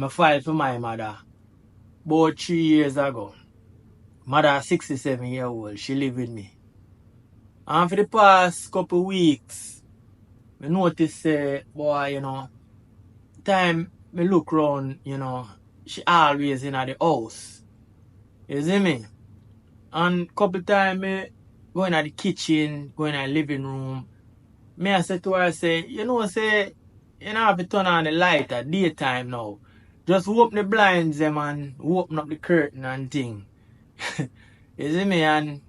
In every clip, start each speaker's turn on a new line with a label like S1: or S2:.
S1: I filed for my mother about 3 years ago. Mother 67-year-old, she live with me. And for the past couple weeks, I notice boy, time me look round, she always in the house. You see me? And couple time me go in the kitchen, go in the living room. Me I say to her, say, you know have to turn on the light at daytime now. Just open the blinds them and open up the curtain and thing. You see me? And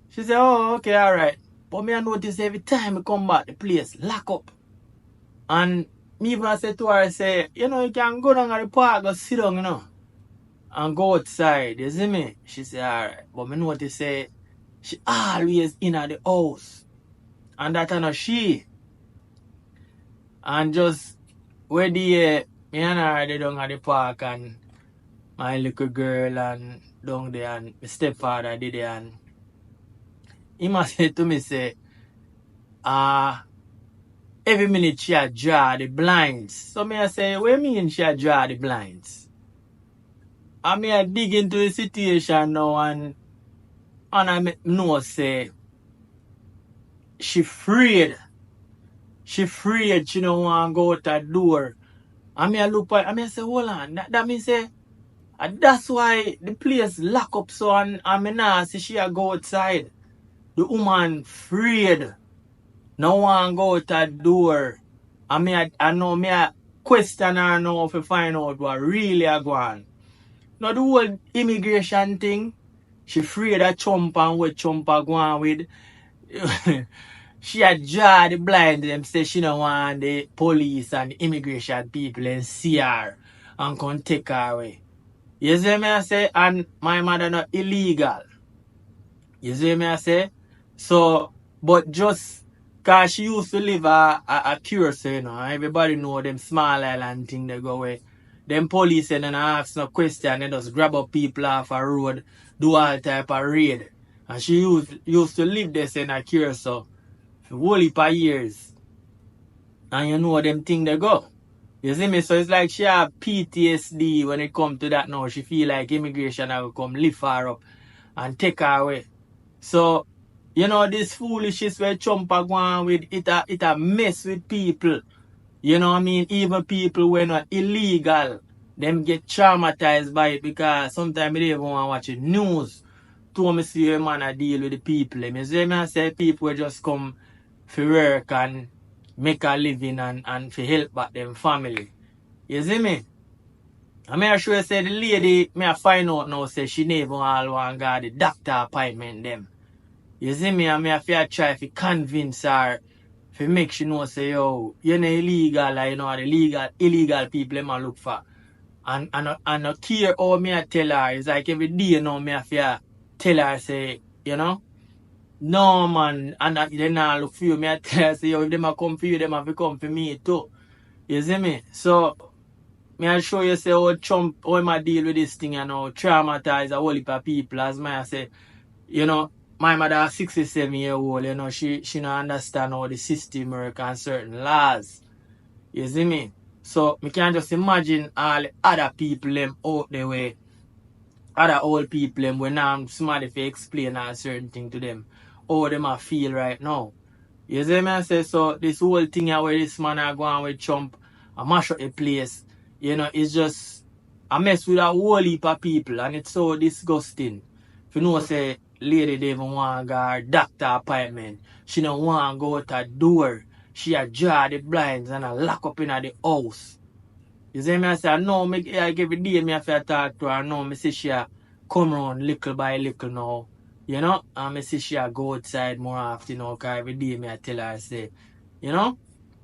S1: she said, oh, okay, alright. But me I notice every time I come back, the place lock up. And me even I said to her, I say, you can go down at the park, go sit down, and go outside. You see me? She said, alright. But me notice say, she always in at the house. And that not she. And just where me and her they down at the park and my little girl and down there and my stepfather did there and he must say to me say, every minute she a draw the blinds. So me I say, what mean she a draw the blinds? And me I dig into the situation now and I know say she afraid. She afraid she don't want to go out that door. And me I look at and me I say, hold on, that means say that's why the place lock up so and me now see she a go outside. The woman afraid. No one go out that door. And I know me I question her now to find out what really a go on. Now the whole immigration thing, she afraid of Trump and what Trump a go on with. She a draw the blind them say she don't want the police and the immigration people and see her and come take her away. You see me I say? And my mother not illegal. You see me I say? So, but just cause she used to live a Curacao, everybody know them small island thing they go away. Them police and then ask no question, they just grab up people off a road, do all type of raid. And she used to live there in a Curacao for a whole heap of years. And you know them thing they go. You see me? So it's like she have PTSD when it come to that now. She feel like immigration will come lift her up and take her away. So, this foolishness where Trump are going with, it a mess with people. You know what I mean? Even people who are not illegal, them get traumatized by it because sometimes they even want to watch the news. To me see a man I deal with the people. You see me I say people will just come for work and make a living and for help back them family. You see me? I mean I sure say the lady, me I find out now say she never all want got the doctor appointment them. You see me, I mean, I feel try to convince her to make she know say, yo, you're not illegal, like, the illegal people them I look for. And not care how me I tell her. It's like every day now me I feel tell her say, no man, and they not look for you. Me I tell her say, yo, if them a come for you, them have to come for me too. You see me? So me I show you say how Trump, how him a deal with this thing and how traumatize a whole heap of people as me I say, my mother 67-year-old, she don't understand how the system work and certain laws. You see me? So me can just imagine all the other people them out there way, other old people them when I'm somebody to explain a certain thing to them, how them a feel right now. You see me I say so this whole thing here where this man are going with Trump, I mash up the place, it's just a mess with a whole heap of people and it's so disgusting. If you know say lady they even want to go her doctor appointment. She don't want to go out her door. She a draw the blinds and a lock up in the house. You see me I say, no, like every day me have to talk to her. No, me see she a come around little by little now. And me see she a go outside more often now, because every day me I tell her, I say, and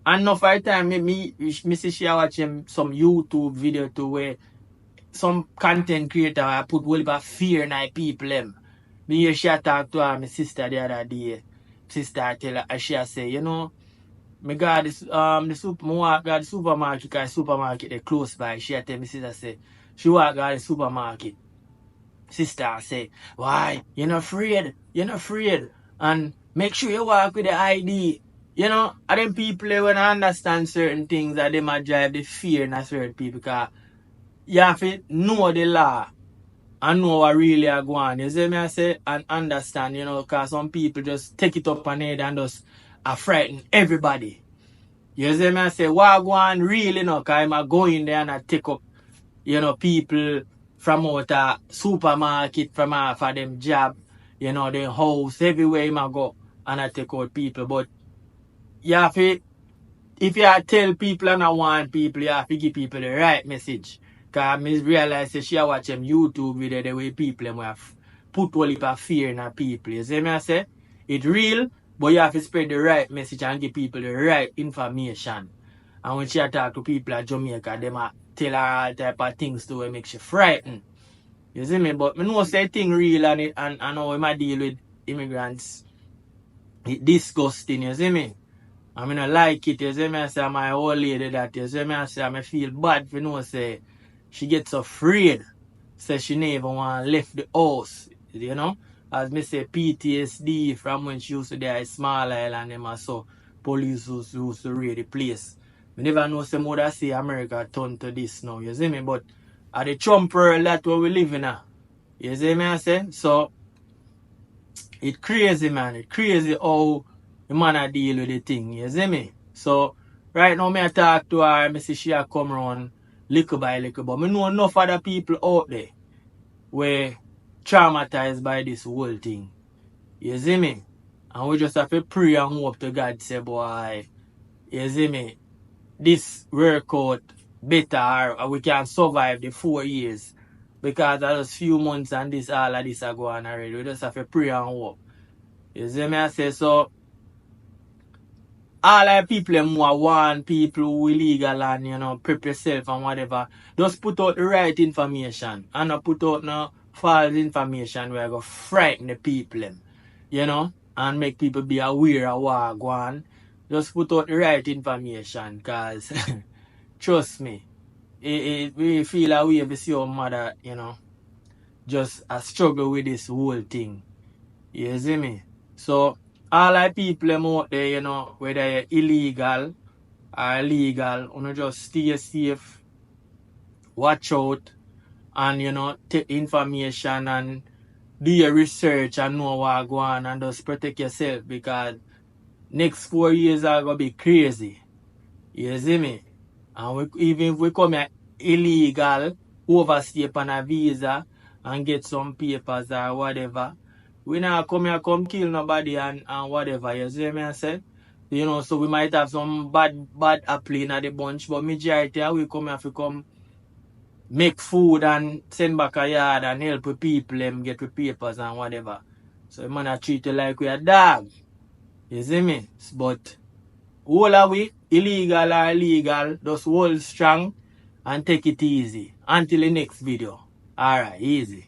S1: enough of the time me see she a watching some YouTube video to where some content creator I put whole heap of fear in the people them. Me hear she talk to her, my sister the other day. Sister tell her, she say, me got this got the supermarket, because the supermarket they close by. She tell me sister say, she walk out the supermarket. Sister say, why? You're not afraid. You're not afraid. And make sure you walk with the ID. And them people when I understand certain things that they might drive the fear in a certain people because you have to know the law and know what really are going on. You see me I say and understand, because some people just take it up on head and just frighten everybody. You see me I say what go on really because I go in there and I take up, people from out a supermarket from half of them job, their house, everywhere I go and I take out people. But you have to if you tell people and I want people, you have to give people the right message. Because I realize that she watch them YouTube video the way people them have put all heap of fear in our people. You see me I say? It's real, but you have to spread the right message and give people the right information. And when she talk to people at Jamaica, them tell her all type of things to make she frightened. You see me? But I know say thing real and how we might deal with immigrants. It's disgusting, you see me? I mean, I like it. You see me, I say, my old lady that, you see me, I say, I feel bad for no say, she gets afraid. Say she never want to left the house, As me say, PTSD from when she used to there, small island, them and so, police used to raid the place. We never know say mother say America turn to this now, you see me? But at the Trump world, that's where we live in now. You see me, I say? So, it's crazy, man. It's crazy how the man a deal with the thing. You see me? So, right now, I talk to her, I see she a come around little by little. But I know enough other people out there were traumatized by this whole thing. You see me? And we just have to pray and hope to God say, boy, you see me? This work out better or we can survive the 4 years. Because there's few months and all of this are going already. We just have to pray and hope. You see me I say so all the people them who want people who illegal and prep yourself and whatever, just put out the right information and not put out no false information where go frighten the people them, and make people be aware of what go on. Just put out the right information because trust me, we feel a way to see our mother, just a struggle with this whole thing. You see me? So, all the people them out there, whether you're illegal or legal, just stay safe, watch out, and, take information and do your research and know what go on and just protect yourself because next 4 years are going to be crazy. You see me? And even if we come here illegal, overstay on a visa and get some papers or whatever, we not come here come kill nobody and whatever. You see me I say? So we might have some bad apple in the bunch, but majority of we come here to come make food and send back a yard and help with people them get with papers and whatever. So man I treat you like we a dog. You see me? But all of we, illegal or legal, just hold strong and take it easy. Until the next video. Alright, easy.